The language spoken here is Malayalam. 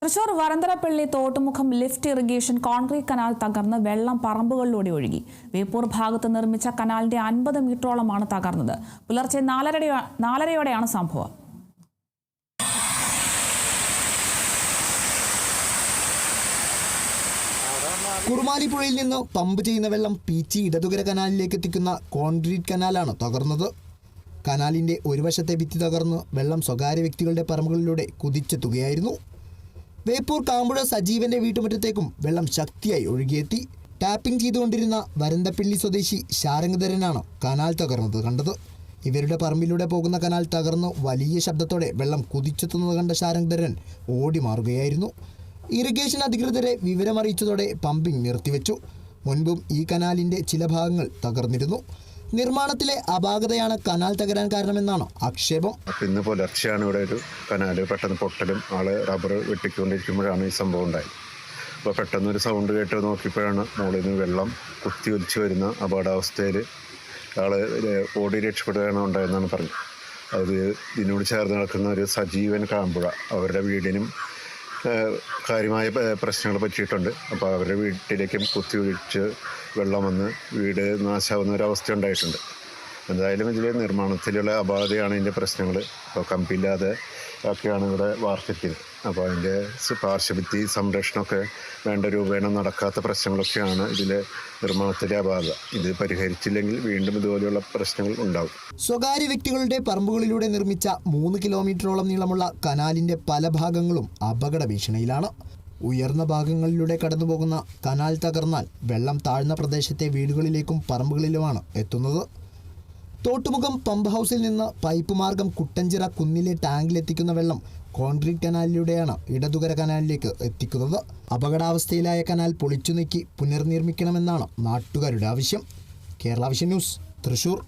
Thrissur Varantharappilly Thottumukham lift irrigation concrete canal തകർന്ന് വെള്ളം പറമ്പുകളിലൂടെ ഒഴുകി. വേപ്പൂർ ഭാഗത്ത് നിർമ്മിച്ച കനാലിന്റെ 50 മീറ്ററോളമാണ് തകർന്നത്. പുലർച്ചെ 4:30യോടെയാണ് സംഭവം. കുറുമാലിപ്പുഴയിൽ നിന്ന് പമ്പ് ചെയ്യുന്ന വെള്ളം പീച്ചി ഇടതുകര കനാലിലേക്ക് എത്തിക്കുന്ന കോൺക്രീറ്റ് കനാലാണ് തകർന്നത്. കനാലിന്റെ ഒരു വശത്തെ ഭിത്തി തകർന്ന് വെള്ളം സ്വകാര്യ വ്യക്തികളുടെ പറമ്പുകളിലൂടെ കുതിച്ചെത്തുകയായിരുന്നു. വേപ്പൂർ കാമ്പുഴ സജീവന്റെ വീട്ടുമുറ്റത്തേക്കും വെള്ളം ശക്തിയായി ഒഴുകിയെത്തി. ടാപ്പിംഗ് ചെയ്തുകൊണ്ടിരുന്ന വരന്തപ്പള്ളി സ്വദേശി ശാരംഗധരനാണ് കനാൽ തകർന്നത് കണ്ടത്. ഇവരുടെ പറമ്പിലൂടെ പോകുന്ന കനാൽ തകർന്ന് വലിയ ശബ്ദത്തോടെ വെള്ളം കുതിച്ചെത്തുന്നത് കണ്ട ശാരംഗധരൻ ഓടി മാറുകയായിരുന്നു. ഇറിഗേഷൻ അധികൃതരെ വിവരമറിയിച്ചതോടെ പമ്പിംഗ് നിർത്തിവെച്ചു. മുൻപും ഈ കനാലിന്റെ ചില ഭാഗങ്ങൾ തകർന്നിരുന്നു. നിർമ്മാണത്തിലെ അപാകതയാണ് കനാൽ തകരാൻ കാരണമെന്നാണ് ആക്ഷേപം. ഇന്ന് പുലർച്ചെയാണ് ഇവിടെ ഒരു കനാല് പെട്ടെന്ന് പൊട്ടലും ആള് റബ്ബർ വെട്ടിക്കൊണ്ടിരിക്കുമ്പോഴാണ് ഈ സംഭവം ഉണ്ടായത്. അപ്പോൾ പെട്ടെന്നൊരു സൗണ്ട് കേട്ട് നോക്കിയപ്പോഴാണ് മുകളിൽ നിന്ന് വെള്ളം കുത്തി ഒലിച്ച് വരുന്ന അപകടാവസ്ഥയിൽ ആള് ഓടി രക്ഷപ്പെടുകയാണ് ഉണ്ടായെന്നാണ് പറഞ്ഞത്. അത് ഇതിനോട് ചേർന്ന് നടക്കുന്ന ഒരു സജീവൻ കാമ്പുഴ, അവരുടെ വീടിനും കാര്യമായ പ്രശ്നങ്ങൾ പറ്റിയിട്ടുണ്ട്. അപ്പോൾ അവരുടെ വീട്ടിലേക്കും കുത്തി ഒഴിച്ച് വെള്ളം വന്ന് വീട് നാശാവുന്ന ഒരവസ്ഥ ഉണ്ടായിട്ടുണ്ട്. എന്തായാലും ഇതിൽ നിർമ്മാണത്തിലുള്ള അപാകതയാണ് ഇതിൻ്റെ പ്രശ്നങ്ങൾ. അപ്പോൾ കമ്പില്ലാതെ ഒക്കെയാണ് ഇവിടെ വാർത്തിട്ടത്. അപ്പോൾ അതിൻ്റെ പാർശ്വഭിത്തി സംരക്ഷണമൊക്കെ വേണ്ട രൂപേണ നടക്കാത്ത പ്രശ്നങ്ങളൊക്കെയാണ് ഇതിലെ നിർമ്മാണത്തിലെ അപാകത. ഇത് പരിഹരിച്ചില്ലെങ്കിൽ വീണ്ടും ഇതുപോലെയുള്ള പ്രശ്നങ്ങൾ ഉണ്ടാവും. സ്വകാര്യ വ്യക്തികളുടെ പറമ്പുകളിലൂടെ നിർമ്മിച്ച 3 കിലോമീറ്ററോളം നീളമുള്ള കനാലിൻ്റെ പല ഭാഗങ്ങളും അപകട ഭീഷണിയിലാണ്. ഉയർന്ന ഭാഗങ്ങളിലൂടെ കടന്നുപോകുന്ന കനാൽ തകർന്നാൽ വെള്ളം താഴ്ന്ന പ്രദേശത്തെ വീടുകളിലേക്കും പറമ്പുകളിലുമാണ് എത്തുന്നത്. തോട്ടുമുഖം പമ്പ് ഹൗസിൽ നിന്ന് പൈപ്പ് മാർഗം കുട്ടഞ്ചിറ കുന്നിലെ ടാങ്കിലെത്തിക്കുന്ന വെള്ളം കോൺക്രീറ്റ് കനാലിലൂടെയാണ് ഇടതുകര കനാലിലേക്ക് എത്തിക്കുന്നത്. അപകടാവസ്ഥയിലായ കനാൽ പൊളിച്ചു നീക്കി പുനർനിർമ്മിക്കണമെന്നാണ് നാട്ടുകാരുടെ ആവശ്യം. Kerala vision news, Thrissur.